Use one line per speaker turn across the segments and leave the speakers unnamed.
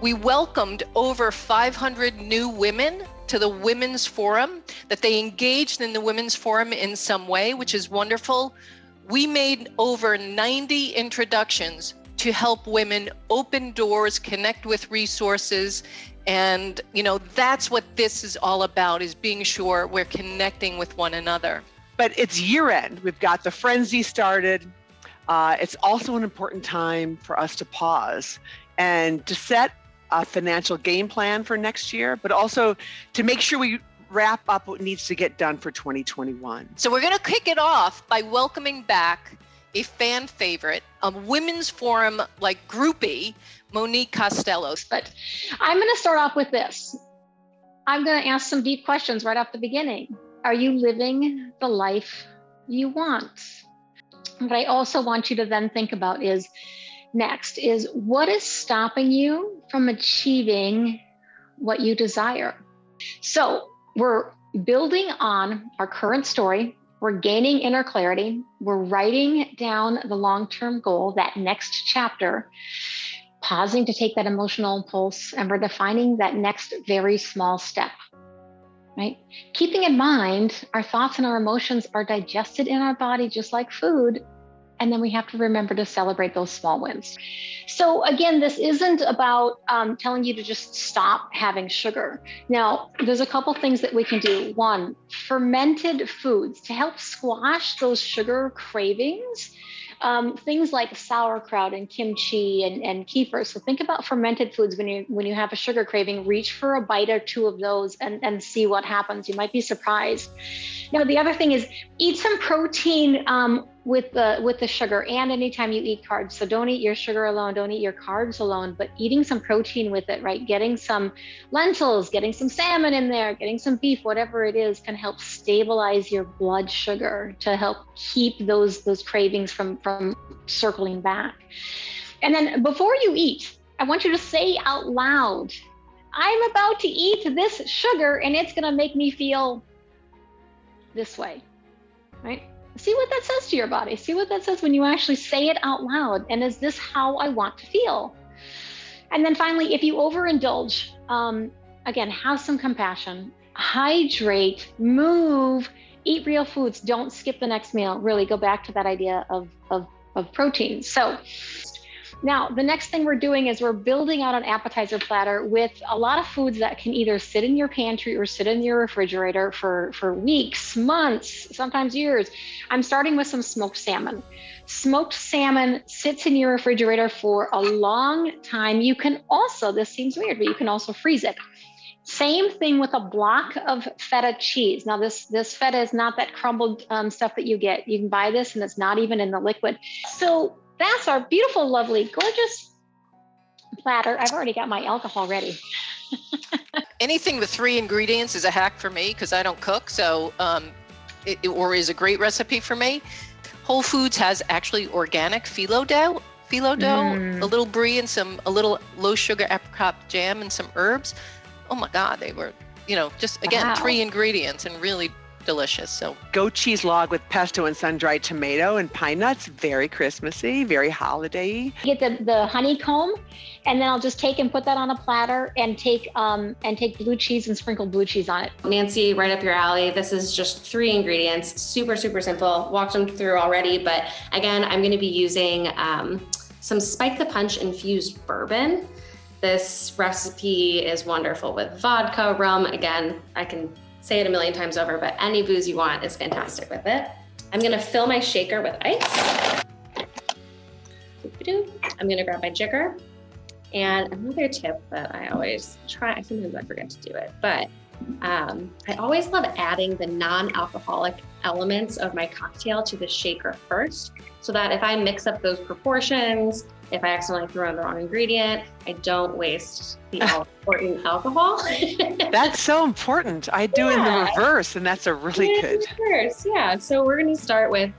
We welcomed over 500 new women to the Women's Forum, that they engaged in the Women's Forum in some way, which is wonderful. We made over 90 introductions to help women open doors, connect with resources. And, that's what this is all about, is being sure we're connecting with one another.
But it's year end. We've got the frenzy started. It's also an important time for us to pause and to set a financial game plan for next year, but also to make sure we wrap up what needs to get done for 2021.
So we're going to kick it off by welcoming back a fan favorite, a Women's Forum groupie, Monique Costello.
But I'm going to start off with this. I'm going to ask some deep questions right off the beginning. Are you living the life you want? What I also want you to then think about is what is stopping you from achieving what you desire? So we're building on our current story. We're gaining inner clarity. We're writing down the long-term goal, that next chapter, pausing to take that emotional impulse, and we're defining that next very small step, right? Keeping in mind, our thoughts and our emotions are digested in our body just like food. And then we have to remember to celebrate those small wins. So again, this isn't about telling you to just stop having sugar. Now, there's a couple things that we can do. One, fermented foods to help squash those sugar cravings. Things like sauerkraut and kimchi and kefir. So think about fermented foods when you have a sugar craving. Reach for a bite or two of those and see what happens. You might be surprised. Now, the other thing is eat some protein with the sugar, and anytime you eat carbs. So don't eat your sugar alone, don't eat your carbs alone, but eating some protein with it, right? Getting some lentils, getting some salmon in there, getting some beef, whatever it is, can help stabilize your blood sugar to help keep those cravings from circling back. And then before you eat, I want you to say out loud, I'm about to eat this sugar and it's gonna make me feel this way, right? See what that says to your body. See what that says when you actually say it out loud. And is this how I want to feel? And then finally, if you overindulge, again, have some compassion, hydrate, move, eat real foods. Don't skip the next meal. Really go back to that idea of protein. So now the next thing we're doing is we're building out an appetizer platter with a lot of foods that can either sit in your pantry or sit in your refrigerator for weeks, months, sometimes years. I'm starting with some smoked salmon. Smoked salmon sits in your refrigerator for a long time. You can also, this seems weird, but you can also freeze it. Same thing with a block of feta cheese. Now this feta is not that crumbled stuff that you get. You can buy this and it's not even in the liquid. So that's our beautiful, lovely, gorgeous platter. I've already got my alcohol ready.
Anything with 3 ingredients is a hack for me because I don't cook, so or is a great recipe for me. Whole Foods has actually organic phyllo dough, a little brie and a little low sugar apricot jam and some herbs. Oh my God, they were, just again, wow. 3 ingredients and really delicious. So
goat cheese log with pesto and sun-dried tomato and pine nuts, very Christmassy, very holiday.
Get the honeycomb, and then I'll just take and put that on a platter and take blue cheese and sprinkle blue cheese on it.
Nancy, right up your alley. This is just 3 ingredients, super, super simple. Walked them through already, but again, I'm going to be using some Spike the Punch infused bourbon. This recipe is wonderful with vodka, rum. Again, I can say it a million times over, but any booze you want is fantastic with it. I'm gonna fill my shaker with ice. I'm gonna grab my jigger. And another tip that I always try, sometimes I forget to do it, but I always love adding the non-alcoholic elements of my cocktail to the shaker first, so that if I mix up those proportions, if I accidentally throw in the wrong ingredient, I don't waste the all-important alcohol.
That's so important. I do in the reverse, and that's a really good.
Reverse, yeah. So we're going to start with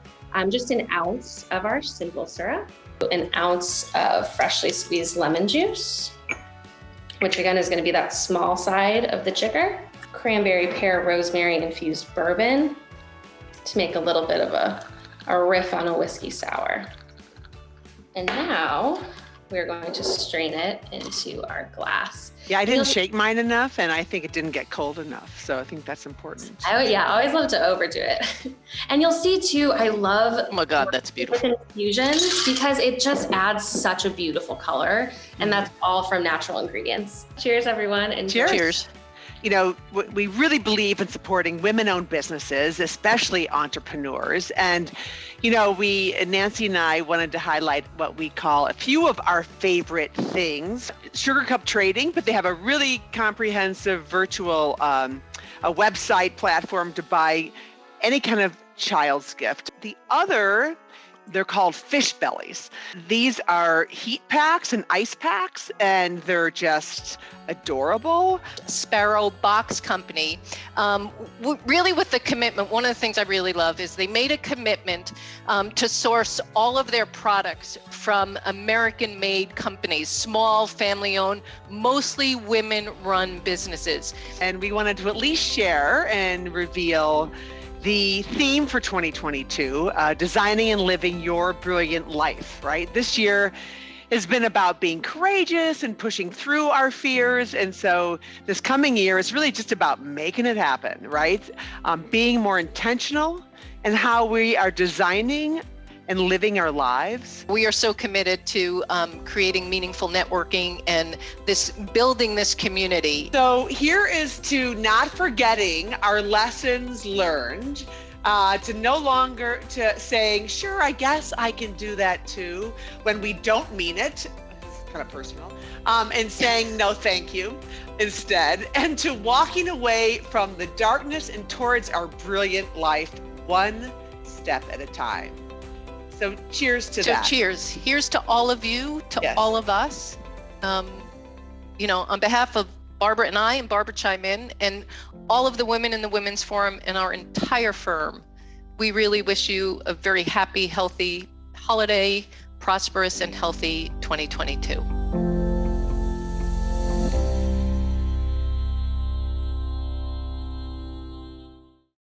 just an ounce of our simple syrup, an ounce of freshly squeezed lemon juice, which again is going to be that small side of the jigger, cranberry, pear, rosemary infused bourbon to make a little bit of a riff on a whiskey sour. And now we're going to strain it into our glass.
Yeah, I didn't shake mine enough, and I think it didn't get cold enough. So I think that's important.
I always love to overdo it. And you'll see too, I love
Oh my God, that's beautiful.
with infusions because it just adds such a beautiful color, and that's all from natural ingredients. Cheers, everyone. And
Cheers.
You know, we really believe in supporting women-owned businesses, especially entrepreneurs. And, you know, Nancy and I wanted to highlight what we call a few of our favorite things. Sugar Cup Trading, but they have a really comprehensive virtual a website platform to buy any kind of child's gift. The other, they're called fish bellies. These are heat packs and ice packs, and they're just adorable.
Sparrow Box Company, really with the commitment, one of the things I really love is they made a commitment to source all of their products from American-made companies, small, family-owned, mostly women-run businesses.
And we wanted to at least share and reveal the theme for 2022, designing and living your brilliant life, right? This year has been about being courageous and pushing through our fears. And so this coming year is really just about making it happen, right? Being more intentional in how we are designing and living our lives.
We are so committed to creating meaningful networking and building this community.
So here is to not forgetting our lessons learned, to no longer to saying, sure, I guess I can do that too, when we don't mean it. It's kind of personal. And saying no, thank you instead, and to walking away from the darkness and towards our brilliant life, one step at a time. So cheers to that.
So cheers. Here's to all of you, to all of us. You know, on behalf of Barbara and I, and Barbara chime in, and all of the women in the Women's Forum and our entire firm, we really wish you a very happy, healthy holiday, prosperous and healthy 2022.